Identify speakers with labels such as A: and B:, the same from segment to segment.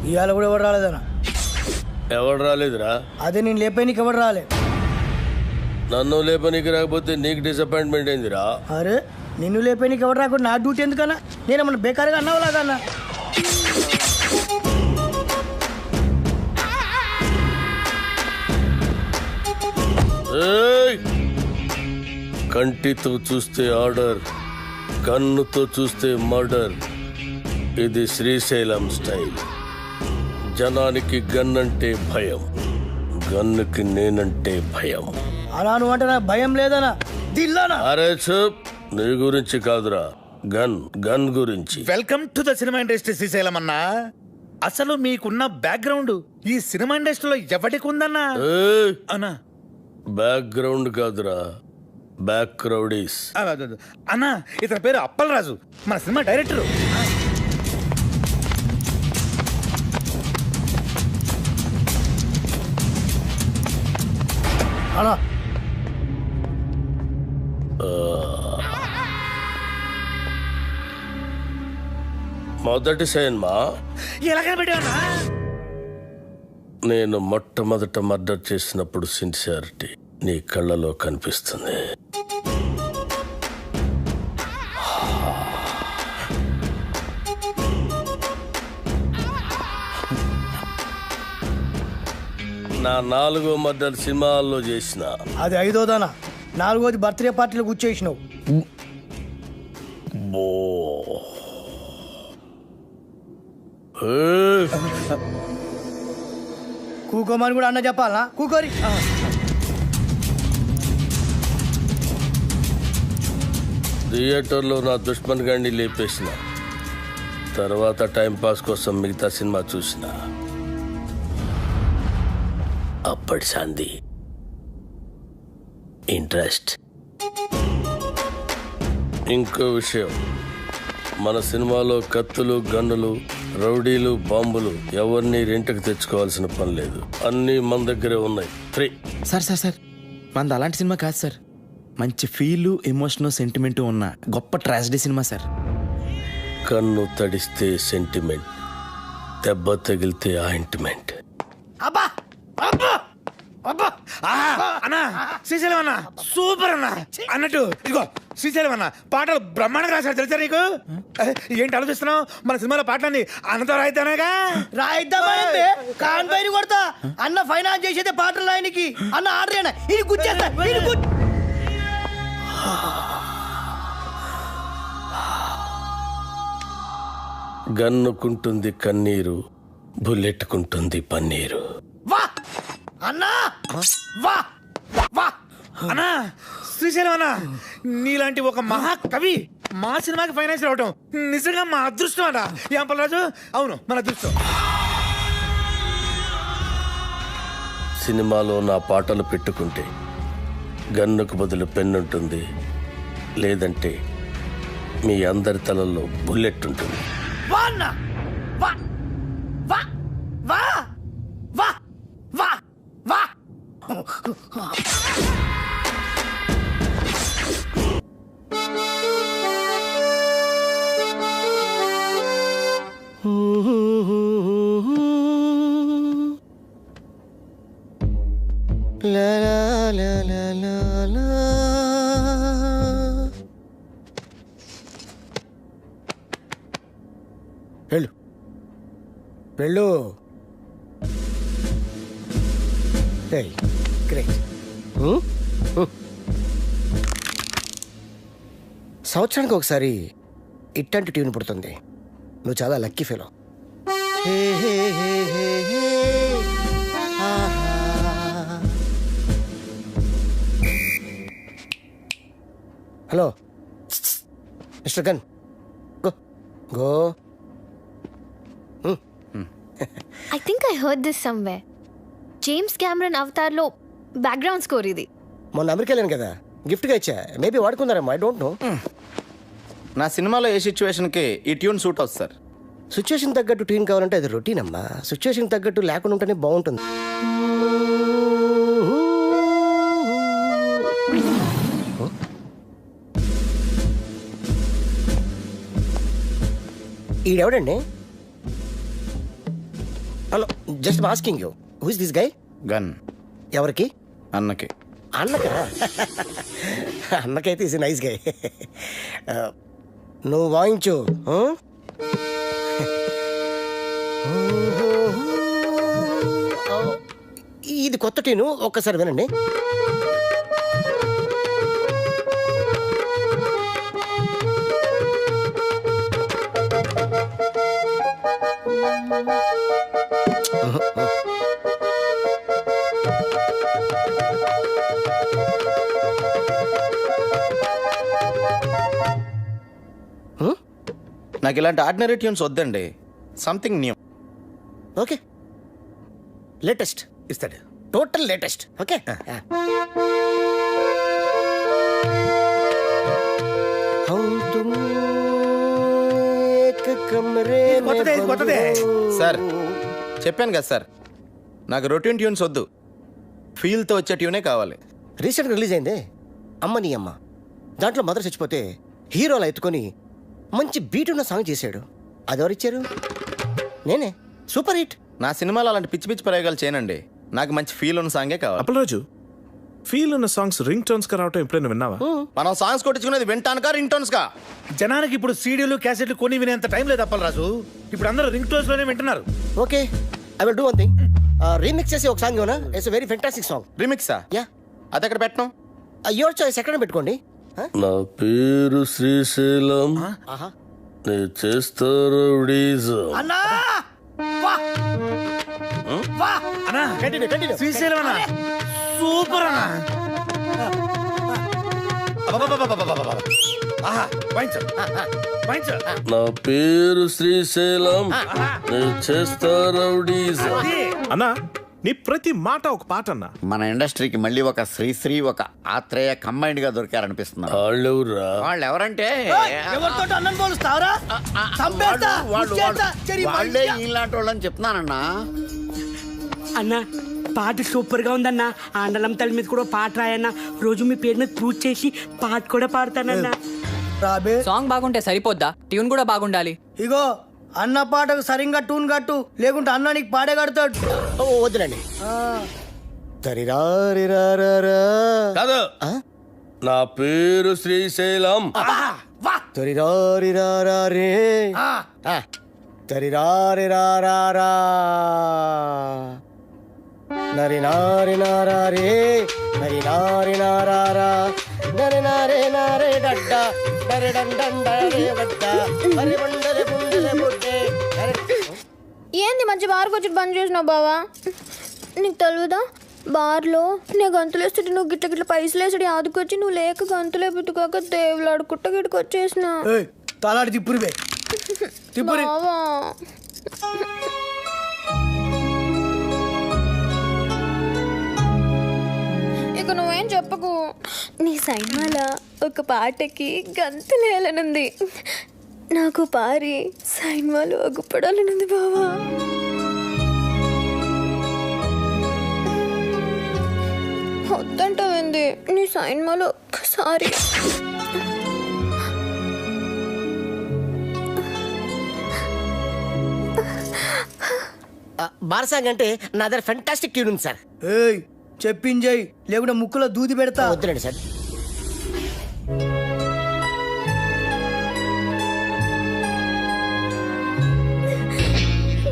A: ఇవాళ కూడా ఎవరు రాలేదనా?
B: ఎవడు రాలేదురా?
A: అదే నేను లేపేనికి ఎవరు రాలే.
B: నన్ను లేపనికి రాకపోతే నీకు డిసప్పాయింట్మెంట్ అయిందిరా.
A: అరే నిన్ను లేపేనికి ఎవరు రాకుండా నా డ్యూటీ ఎందుకన్నా? నేనేమన్నా బేకారుగా అన్నావు లాగన్నా?
B: కంటితో చూస్తే ఆర్డర్, కన్నుతో చూస్తే మర్డర్. ఇది శ్రీశైలం స్టైల్. జనానికి గన్ అంటే భయం, గన్నుకి నేనంటే భయం.
A: అలా నువ్వు అంటే నాకు భయం లేదనా? దిల్లానా?
B: అరే చూప్, నీ గురించి కాదురా, గన్ గన్ గురించి.
C: Welcome to the cinema industry Srisailam అన్నా. అసలు మీకున్న బ్యాక్గ్రౌండ్ ఈ సినిమా ఇండస్ట్రీలో ఎవరికి ఉందన్నా? అన్నా
B: బ్యాక్గ్రౌండ్ కాదురా, బ్యాక్ క్రౌడీస్.
C: అన్నా ఇతని పేరు అప్పలరాజు, మన సినిమా డైరెక్టరు.
A: అలా
B: మొదటి సినిమా
C: ఎలాగ పెట్టావన్నా?
B: నేను మొట్టమొదట మర్డర్ చేసినప్పుడు సిన్సియారిటీ నీ కళ్ళలో కనిపిస్తుంది. నా 4వ మర్డర్ సినిమాల్లో చేసిన.
A: అది 5వదనా? 4వది బర్త్డే పార్టీలో కూర్చేసినావు. కూకోమని కూడా అన్న చెప్పాలనా? కూకోరి.
B: థియేటర్లో నా దుష్మన్ గాడిని లేపేసిన తర్వాత టైంపాస్ కోసం మిగతా సినిమా చూసిన. అప్పటి శాంతి ఇంట్రెస్ట్. ఇంకో విషయం, మన సినిమాలో కత్తులు, గన్నులు, రౌడీలు, బాంబులు ఎవరిని రెంట్కి తెచ్చుకోవాల్సిన పని లేదు. అన్నీ మన దగ్గరే ఉన్నాయి, ఫ్రీ.
D: సార్ మనది అలాంటి సినిమా కాదు సార్. మంచి ఫీలు, ఎమోషను, సెంటిమెంటు ఉన్న గొప్ప ట్రాజడీ సినిమా సార్.
B: కన్ను తడిస్తే సెంటిమెంట్, దెబ్బ తగిలితే ఆయింట్మెంట్.
A: అబ్బా అబ్బా అబ్బా!
C: అన్నా శ్రీశైలం అన్న సూపర్ అన్న. అన్నట్టు ఇదిగో శ్రీశైలం అన్న పాటలు బ్రహ్మాండంగా రాశారు తెలుసా నీకు? ఏంటి ఆలోచిస్తున్నావు? మన సినిమాలో పాటలన్నీ అన్నతో రాయిద్దానేగా.
A: రాయిద్దామంటే కాన్ పైన కొడతా. అన్న ఫైనాన్స్ చేసేదే పాటలు ఆయనకి. అన్న ఆర్డర్ ఇది గుచ్చేస్తా.
B: గన్నుకుంటుంది కన్నీరు, బుల్లెట్టుకుంటుంది పన్నీరు.
A: వా అన్నా, వా వా
C: అన్నా శ్రీశైలం అన్న నీలాంటి ఒక మహాకవి మా సినిమాకి ఫైనాన్స్ రావటం నిజంగా మా అదృష్టం అన్న. యాంపలరాజు, అవును మన అదృష్టం.
B: సినిమాలో నా పాటలు పెట్టుకుంటే గన్నుకు బదులు పెన్నుంటుంది, లేదంటే మీ అందరి తలల్లో బుల్లెట్ ఉంటుంది.
A: వా అన్నా, వా వా వా వా వా వా.
E: La la la la la.
A: వెళ్ళు వెళ్ళు. గ్రేట్.
E: సంవత్సరానికి ఒకసారి ఇట్టంటి ట్యూన్ పుడుతుంది. నువ్వు చాలా lucky fellow. Hello mister gun, go go
F: I think I heard this somewhere. James Cameron అవతార్లో బ్యాక్గ్రౌండ్ స్కోర్ ఇది.
E: మొన్న అమెరికా వెళ్ళాను కదా, గిఫ్ట్గా ఇచ్చా. మేబీ వాడుకుందారేమో, ఐ డోంట్ నో.
D: నా సినిమాలో ఏ సిచ్యువేషన్కి ఈ ట్యూన్ సూట్ అవుతుంది సార్.
E: సిచ్యువేషన్ తగ్గట్టు ట్యూన్ కావాలంటే అది రొటీన్ అమ్మా. సిచ్యువేషన్ తగ్గట్టు లేకుండా ఉంటేనే బాగుంటుంది. ఈడెవడండి? Hello, just asking you, who is this guy?
D: Gun
E: ఎవరికి?
D: అన్నకి.
E: అన్నకా? అన్నకైతే ఇస్ నైస్ గై. నువ్వు వాయించు. ఇది కొత్త ట్యూను, ఒక్కసారి వినండి.
D: నాకు ఇలాంటి ఆర్డినరీ ట్యూన్స్ వద్దండి, సంథింగ్ న్యూ.
E: ఓకే, లేటెస్ట్
C: ఇస్తాడు.
E: Total latest. ఓకే,
C: కొత్తదే, ఇది కొత్తదే.
D: సార్ చెప్పాను కదా సార్, నాకు రొటీన్ ట్యూన్స్ వద్దు, ఫీల్తో వచ్చే ట్యూనే కావాలి.
E: రీసెంట్గా రిలీజ్ అయిందే అమ్మ నీ అమ్మ. దాంట్లో మదర్ చచ్చిపోతే హీరోలా ఎత్తుకొని మంచి బీట్ ఉన్న సాంగ్ చేశాడు. అది ఎవరిచ్చారు? నేనే. Super hit.
D: నా సినిమాలో అలాంటి పిచ్చి పిచ్చి ప్రయోగాలు చేయనండి, నాకు మంచి ఫీల్ ఉన్న సాంగే కావాలి.
G: అప్పలరాజు, ఫీల్ ఉన్న సాంగ్స్ రింగ్ టోన్స్ గా రావటం ఎప్పుడైనా విన్నావా?
D: మనం సాంగ్స్ కొట్టించుకునేది వింటానుకా రింగ్ టోన్స్ కా?
C: జనానికి ఇప్పుడు సీడీలు క్యాసెట్లు కొని వినేంత టైం లేదు అప్పలరాజు. ఇప్పుడు అందరూ రింగ్ టోన్స్ లోనే వింటున్నారు.
E: Okay, I will do one thing. Remix చేసి ఒక సాంగ్ ఇవ్వనా? It's very fantastic song.
D: రీమిక్సా?
E: యా,
D: అది ఎక్కడ పెట్టను?
E: Your choice. ఎక్కడ పెట్టుకోండి.
B: నా పేరు శ్రీశైలం,
E: ఆహా,
B: నే చేస్తారు
A: అన్నా వా! వా!
C: అన్నా
E: కంటిన్యూ కంటిన్యూ.
C: శ్రీశైలం అన్న సూపర్ అన్న. అబ్బబ్బబ్బబ్బబ్బబ్బబ్బ. ఆహా, వాయించు, వాయించు.
B: నా పేరు శ్రీశైలం, నే చేస్తారు
C: అది.
G: అన్నా, నీ ప్రతి మాట ఒక పాట అన్నా.
H: మన ఇండస్ట్రీకి మళ్ళీ ఒక శ్రీశ్రీ, ఒక ఆత్రేయ కంబైన్డ్ గా దొరికారనిపిస్తున్నారు.
B: వాళ్ళెవరా?
H: వాళ్ళు ఎవరంటే
A: ఎవరితో అన్నం పోలుస్తావరా? చంపేస్తా, ఇచ్చేస్తా, చెరి
H: వాళ్ళే
A: మంచిగా.
H: ఇలాంటి వాళ్ళని చెప్తున్నానన్నా.
I: అన్న పాట సూపర్ గా ఉందన్న. ఆండలం తల్లి మీద కూడా పాట రాయన్న. రోజు మీ పేరు మీద పూజ చేసి పాట కూడా పాడతానన్న.
A: రాబే
J: సాంగ్ బాగుంటే సరిపోద్దా? ట్యూన్ కూడా బాగుండాలి.
A: ఇగో అన్న పాటకు సరిగ్గా టూన్ కట్టు, లేకుంటే అన్న నీకు పాడే కడతాడు.
E: ఓ వద్దులండి.
B: కాదు, నా పేరు శ్రీశైలం.
E: తరిరారిరారే తరిరారిరారా నరి నారి నారే నరి నారి నారా నరి నారే నారే డడ్డ డరి డండే వడ్డ మరి బండలే గుండెలే బుడ్డే.
F: ఏంది మంచి బార్కి వచ్చి బంద్ చేసినావు బావా? నీకు తెలియదా, బార్లో నేను గంతులు వేస్తుంటే నువ్వు గిట్ల గిట్ల పైసలు వేసాడు ఆదుకొచ్చి నువ్వు లేక గంతులే పుట్టుకోక దేవులాడు కుట్ట గిట్టుకు వచ్చేసిన
A: తలాడి తిప్పురివే తిప్పురి.
F: బావా. ఇక నువ్వేం చెప్పకు. నీ సినిమాలో ఒక పాటకి గంతులేలనుంది. నాకు పారి సినిమాలో అగుపడాలనుంది బావా. వద్దంటావేంది? నీ సినిమాలో ఒక్కసారి
E: బారసాంగ్ అంటే నా దగ్గర ఫెంటాస్టిక్ ట్యూన్ ఉంది సార్.
A: ఏయ్ చెప్పింజయ్, లేకుంటే ముక్కులో దూది పెడతా.
E: వద్దులండి సార్.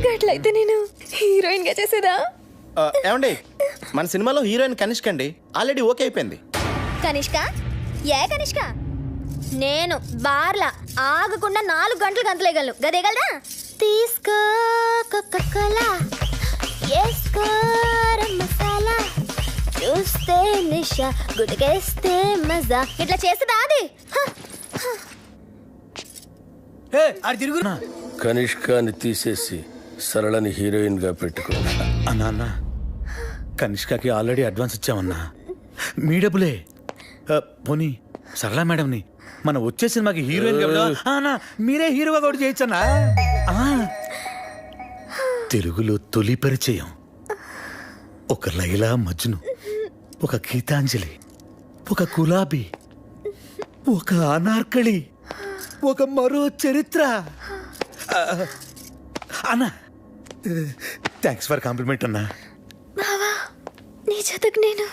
F: గట్లయితే నేను హీరోయిన్ గా చేసేదా?
D: ఏమండి, మన సినిమాలో హీరోయిన్ కనిష్క అండి, ఆల్రెడీ ఓకే అయిపోయింది.
F: కనిష్క? ఏ కనిష్క? నేను బార్లా ఆగకుండా 4 గంటలు గంతలేయగలను. గదేగలదా? తీసుకో కోకా-కోలా, వేసుకో మసాలా, చూస్తే నిషా, గుడికేస్తే మజా. ఇట్లా చేస్తుందా అది?
A: అది తిరుగు.
B: కనిష్కాని తీసేసి సరళని హీరోయిన్ గా పెట్టుకో.
C: అన్నా అన్న కనిష్కకి ఆల్రెడీ అడ్వాన్స్ ఇచ్చామన్నా. మీ డబ్బులే. పోనీ సరళ మేడంని మన వచ్చే సినిమాకి హీరోయిన్ అన్నా మీరే హీరోగా కూడా చేయొచ్చన్నా. తెలుగులో తొలి పరిచయం ఒక లైలా మజ్ను, ఒక గీతాంజలి, ఒక గులాబీ, ఒక అనార్కళి, ఒక మరో చరిత్ర. అన్నా థ్యాంక్స్ ఫర్ కాంప్లిమెంట్ అన్నా.
F: బావా నీ జతకు నేను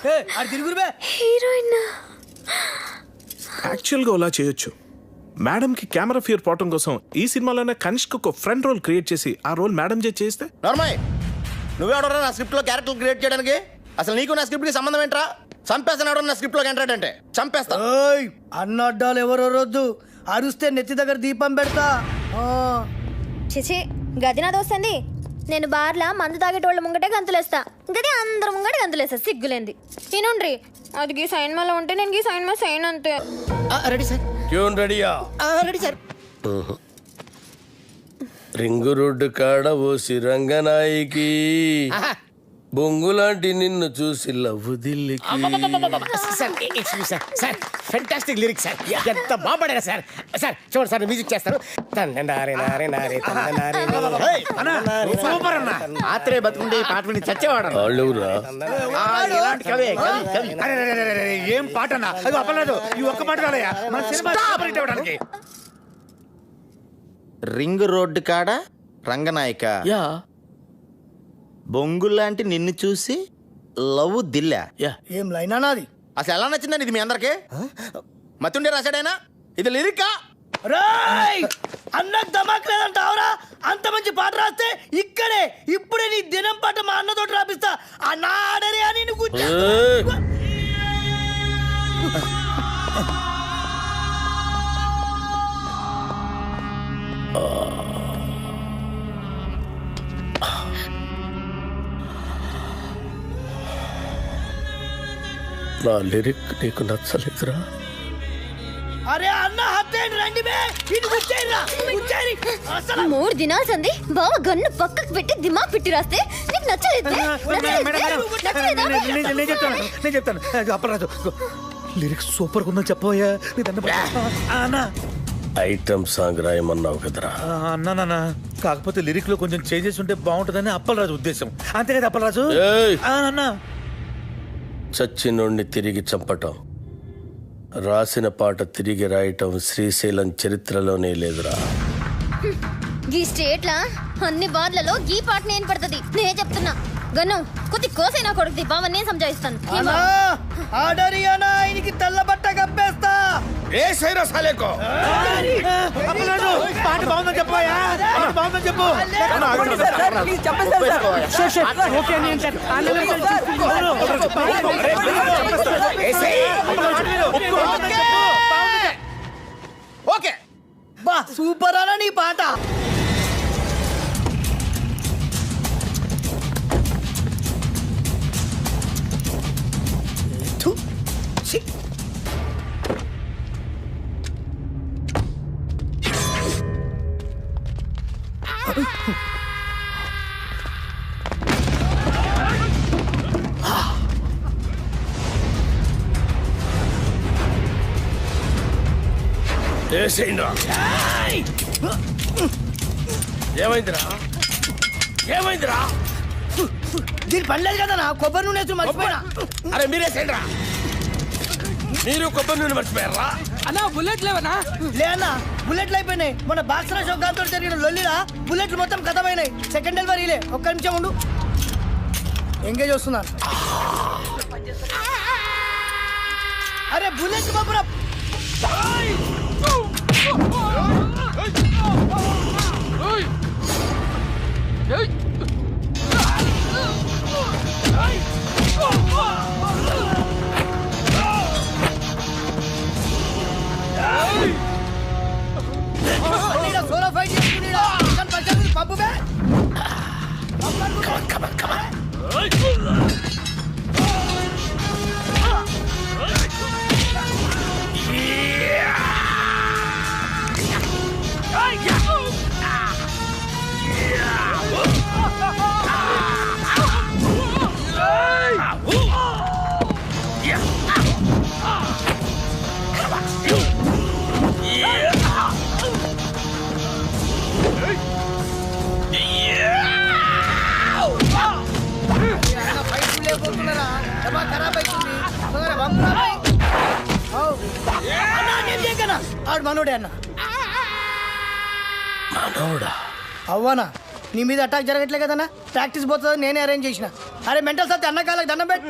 A: తిరుగురు
F: హీరోయిన్.
G: యాక్చువల్గా అలా చేయొచ్చు. మేడంకి కెమెరా ఫియర్ పోవటం కోసం ఈ సినిమాలోనే కనిష్క్ ఒక ఫ్రంట్ రోల్ క్రియేట్ చేసి ఆ రోల్ మేడం చేస్తే.
E: నార్మల్ నువ్వెవడరా నా స్క్రిప్ట్ లో క్యారెక్టర్ క్రియేట్ చేయడానికి? అసలు నీకు నా స్క్రిప్ట్ కి సంబంధం ఏంట్రా? చంపేస్తాను ఎవడన్నా నా స్క్రిప్ట్ లో ఎంటర్ అంటే చంపేస్తా.
A: అన్న అడ్డాలు ఎవరో రొద్దు, అరుస్తే నెత్తి దగ్గర దీపం పెడతా.
F: చిచి గది నా దోస్తుంది. నేను బార్లా మందు తాగేటోళ్ళ ముంగటే గంతులేస్తా, గది అందరు ముంగట గంతులేస్తా. సిగ్గులేంది ఈనుండ్రి. అది గీ సైన్ మాలో ఉంటే నేను గీ సైన్ మా సైన్ అంతే.
E: Ready sir.
B: ట్యూన్ రెడీయా?
E: Ready sir.
B: రింగు రోడ్డు కాడ ఓసి రంగనాయికి బొంగులాంటి నిన్ను చూసి లవ్వు దిల్లికి.
E: Sir fantastic lyrics sir. ఎంత బాగుపడారా సార్. సార్ చూడండి సార్ మ్యూజిక్ చేస్తారు. ఆత్రే బతుకుంటే ఈ పాట విని చచ్చేవాడు.
B: వాళ్ళెవరా?
E: ఇలాంటి కవి కవి కవి.
C: ఏం పాట అన్నా? అది అప్పలేదు. ఈ ఒక్క పాట రాలయ్యా మన సినిమా సూపర్ హిట్ అవ్వడానికి.
D: రింగ్ రోడ్డు కాడ రంగనాయక, బొంగులాంటి నిన్ను చూసి లవ్ దిల్లా.
A: ఏం లైనా నాది?
E: అసలు ఎలా నచ్చిందండి ఇది మీ అందరికి? మతుండే రాశాడైనా ఇది లిరికా?
A: అన్నకు దమాక్ లేదంటావురా? అంత మంచి పాట రాస్తే ఇక్కడే ఇప్పుడే నీ దినం పాట మా అన్నతోటి రాపిస్తా. అన్న ఆడరే అని నువ్వు
B: నా లిరిక్ నీకు నచ్చలేదురా?
A: అరే అన్న హత్తేండి రండి బే. ఇది గుచ్చేయరా గుచ్చేరి. అసలు
F: 3 దినాలు సంది బావ గన్ను పక్కకు పెట్టి దిమాగ్ పెట్టి రాస్తే నీకు నచ్చలేదు.
C: నేను చెప్తాను. అప్పరాజు లిరిక్స్ సూపర్ ఉందని చెప్పబోయా. అన్నా
B: ఐటమ్ సాంగ్ రాయమన్నావు కదరా?
C: అన్నా కాకపోతే లిరిక్ లో కొంచెం చేంజెస్ ఉంటే బాగుంటుందని అప్పలరాజు ఉద్దేశం. అంతే కదా అప్పలరాజు? అన్నా
B: చచ్చినోడిని తిరిగి చంపటం, రాసిన పాట తిరిగి రాయటం శ్రీశైలం చరిత్రలోనే లేదురా.
F: ఈ స్టేట్ లా అన్ని బార్లలో ఈ పాట నేను పడుతుంది. నేను చెప్తున్నా గన్ను కొద్ది కోసైనా కొడుకుది బావ నేను సంజాయిస్తాను.
A: ఆడరియానా ఆయనకి తెల్ల బట్ట కప్పేస్తా.
C: ఏ సైరా సాలేకో అప్పలరాజు పాట బాగుందని చెప్పబోయా. బాగుందని చెప్పు.
E: ఓకే
A: బా సూపర్ అన్న నీ పాట.
B: ఏమైందిరా? ఏమైందిరా?
A: దీని పనిలేదు కదా నా కొబ్బరి నూనె వేసి మర్చిపోయినా.
B: అరే మీరేసేంద్రా? మీరు కొబ్బరి నూనె మర్చిపోయారా?
I: అన్నా బుల్లెట్ లేవనా?
A: లే అన్న బుల్లెట్లు అయిపోయినాయి. మన బాక్సరా షోకాంతో జరిగిన లొల్లిలా బుల్లెట్లు మొత్తం ఖతమైనాయి. సెకండ్ డెలివరీలే. ఒక్క నిమిషం ఉండు, ఎంగేజ్ వస్తున్నాను. అరే బుల్లెట్ బాబురా. సోలో ఫైట్ చేసుకుని పప్పు బే. మనోడే అన్న.
B: మనోడా?
A: అవ్వనా నీ మీద అటాక్ జరగట్లే కదన్నా, ప్రాక్టీస్ పోతుంది నేనే అరేంజ్ చేసిన. అరే మెంటల్ సత్తి అన్న కాళ్ళకి దండం పెట్టు.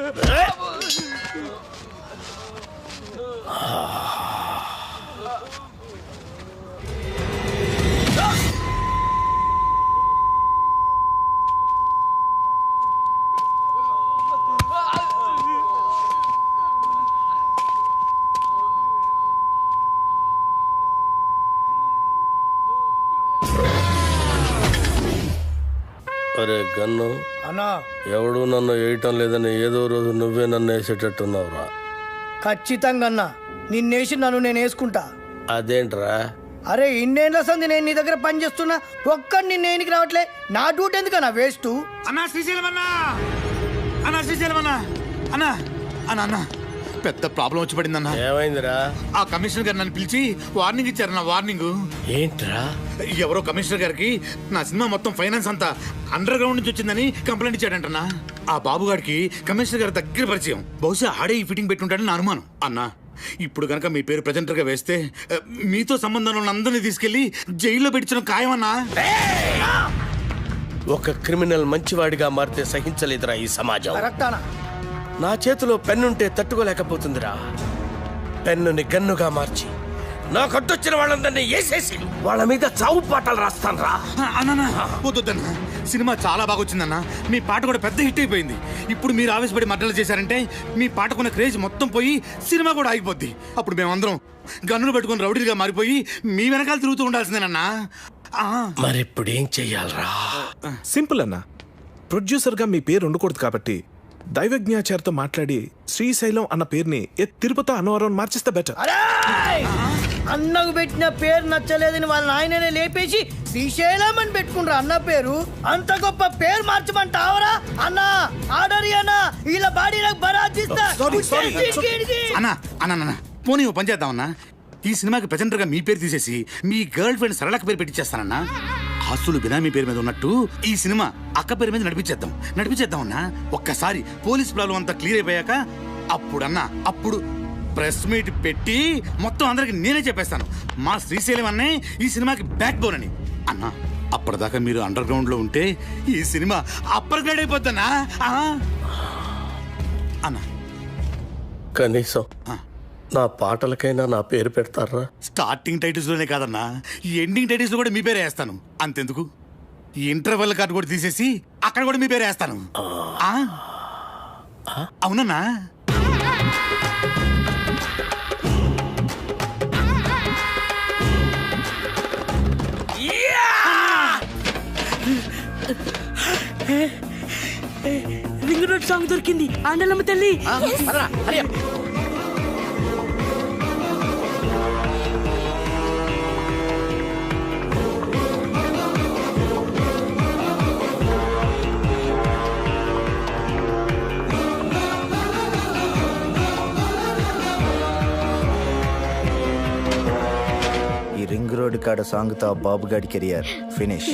B: అరే గన్ను
A: అన్నా
B: ఎవడు నన్ను వేయటం లేదని ఏదో రోజు నువ్వే నన్ను వేసేటట్టున్నావురా.
A: ఖచ్చితంగా అన్నా నిన్నేసి నన్ను నేను వేసుకుంటా.
B: అదేంట్రా?
A: అరే ఇన్నేళ్ళ సంది నేను నీ దగ్గర పని చేస్తున్నా, ఒక్కడు నిన్న ఏనికి రావట్లే. నా డ్యూటీ ఎందుకన్నా వేస్ట్?
C: అన్నా శ్రీశైలం అన్నా, అన్నా శ్రీశైలం అన్నా, అన్నా అన్నా అన్నా పెద్ద ప్రాబ్లం వచ్చి పడిందన్నా.
B: ఏమైందిరా?
C: ఆ కమిషనర్ గారు నన్ను పిలిచి వార్నింగ్ ఇచ్చారన్న. వార్నింగ్
B: ఏంట్రా?
C: ఎవరో కమిషనర్ గారికి నా సినిమా మొత్తం ఫైనాన్స్ అంతా అండర్ గ్రౌండ్ నుంచి వచ్చిందని కంప్లైంట్ ఇచ్చాడంటన్నా. ఆ బాబు గారికి కమిషనర్ గారి దగ్గర పరిచయం, బహుశా ఆడే ఈ ఫిట్టింగ్ పెట్టుంటాడని నా అనుమానం. అన్నా ఇప్పుడు కనుక మీ పేరు ప్రెజెంటర్ గా వేస్తే మీతో సంబంధం ఉన్న అందరినీ తీసుకెళ్లి జైల్లో పెట్టించడం ఖాయమన్నా.
B: ఒక క్రిమినల్ మంచివాడిగా మారితే సహించలేదురా ఈ సమాజం.
A: కరెక్టానా?
B: నా చేతిలో పెన్నుంటే తట్టుకోలేకపోతుందిరా. పెన్నుని గన్నుగా మార్చి నా కట్టొచ్చిన వాళ్ళందరినీ వేసేసి వాళ్ళ మీద చావు పాటలు రాస్తాను రా.
C: అన్నా వద్దన్నా, సినిమా చాలా బాగా వచ్చిందన్నా. మీ పాట కూడా పెద్ద హిట్ అయిపోయింది. ఇప్పుడు మీరు ఆవేశపడి మర్డర్లు చేశారంటే మీ పాటకున్న క్రేజ్ మొత్తం పోయి సినిమా కూడా ఆగిపోద్ది. అప్పుడు మేమందరం గన్నులు పెట్టుకుని రౌడీలుగా మారిపోయి మీ వెనకాల తిరుగుతూ ఉండాల్సిందేనన్నా.
B: మరిప్పుడు ఏం చెయ్యాలరా?
G: సింపుల్ అన్న, ప్రొడ్యూసర్ గా మీ పేరు ఉండకూడదు కాబట్టి దైవజ్ఞాచారితో మాట్లాడి శ్రీశైలం అన్న పేరుని తిరుపతి అన్నవరం మార్చిస్తే బెటర్.
A: అన్నకు పెట్టిన పేరు నచ్చలేదని వాళ్ళ నాయననే లేపేసి శ్రీశైలం అని పెట్టుకుంటారు అన్న పేరు. అంత గొప్ప పేరు మార్చమంటావరా అన్నా? ఆర్డర్ అన్నా, ఇలా బాడీలకు బరాజిస్తా.
C: అన్నా అన్నా పోనీ ఓ పని చేద్దామన్నా, ఈ సినిమాకి ప్రెజెంటర్ గా మీ పేరు తీసేసి మీ గర్ల్ ఫ్రెండ్ సరళకి పేరు పెట్టించేస్తానన్నా. ఆస్తులు బినామీ పేరు మీద ఉన్నట్టు ఈ సినిమా అక్క పేరు మీద నడిపించేద్దాం అన్నా. ఒక్కసారి పోలీస్ ప్రాబ్లం అంతా క్లియర్ అయిపోయాక అప్పుడు ప్రెస్ మీట్ పెట్టి మొత్తం అందరికి నేనే చెప్పేస్తాను మా శ్రీశైలం అన్నే ఈ సినిమాకి బ్యాక్ బోన్ అని. అన్నా అప్పటిదాకా మీరు అండర్ గ్రౌండ్ లో ఉంటే ఈ సినిమా అప్పర్ గ్రేడ్ అయిపోద్దన్నా. అన్నా
B: కనీసం నా పాటలకైనా నా పేరు పెడతారా?
C: స్టార్టింగ్ టైటిల్స్ లోనే కాదన్నా, ఎండింగ్ టైటిల్స్ లో కూడా మీ పేరే వేస్తాను. అంతెందుకు ఇంటర్వెల్ కార్డు కూడా తీసేసి అక్కడ కూడా మీ పేరే వేస్తాను. అవునన్నా?
I: రింగ్ రోడ్ సాంగ్ దొరికింది. ఆండలమ్మ తల్లి
K: ఈ రింగ్ రోడ్ కాడ సాంగ్తో బాబు గాడి కెరియర్ ఫినిష్.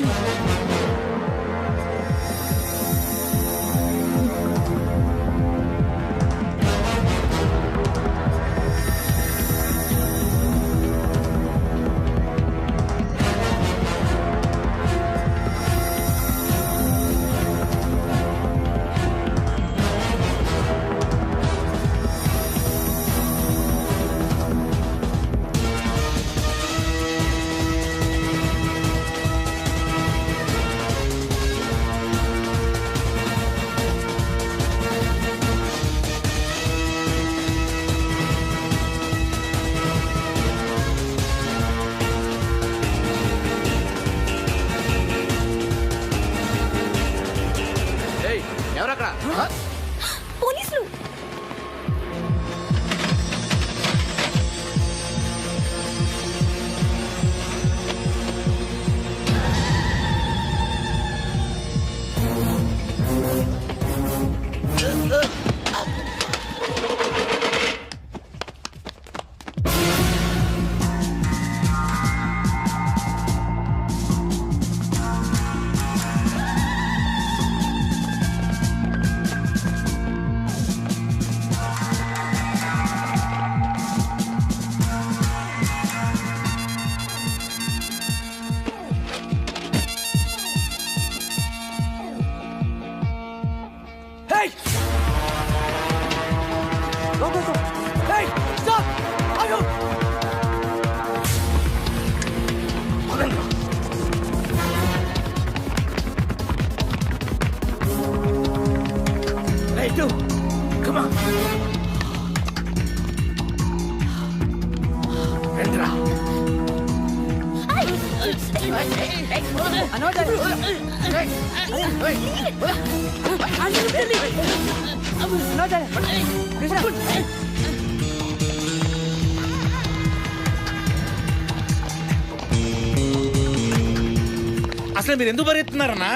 C: అసలు మీరు ఎందుకు పరిగెత్తున్నారన్నా?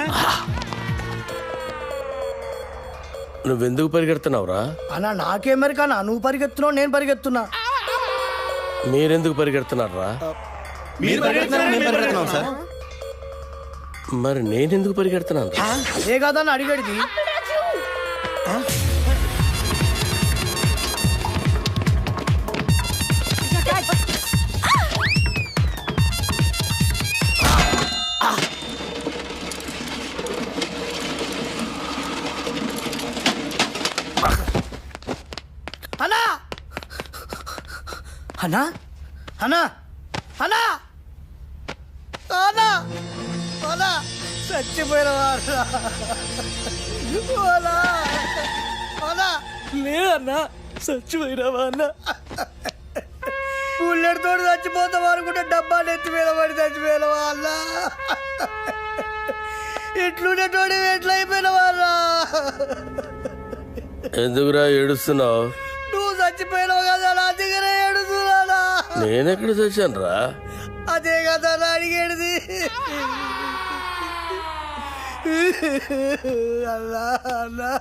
B: నువ్వెందుకు పరిగెడుతున్నావురా?
A: అన్నా నాకేమరికన్నా నువ్వు పరిగెత్తున్నావు నేను పరిగెత్తున్నా.
B: మీరెందుకు పరిగెడుతున్నారా? మరి నేనెందుకు పరిగెడుతున్నాను?
A: అదే కాదన్న అడిగడిది. అన్నా అన్నా అన్నా అన్నా అన్నా అన్నా చచ్చిపోయిన వారు లేదన్నా చచ్చిపోయినావా అన్న? పుల్లెడితో చచ్చిపోతాం అనుకుంటే డబ్బాలు ఎత్తి మీద పడి చచ్చిపోయినవా అన్న? ఎట్లుండేటోడి ఎట్లయిపోయినవారా?
B: ఎందుకురా ఏడుస్తున్నావు?
A: నువ్వు చచ్చిపోయినావు కదా నా దగ్గర ఏడుస్తున్నానా?
B: నేనెక్కడ చచ్చాను రా?
A: అదే కదా నా అడిగేది. అల్లా అల్లా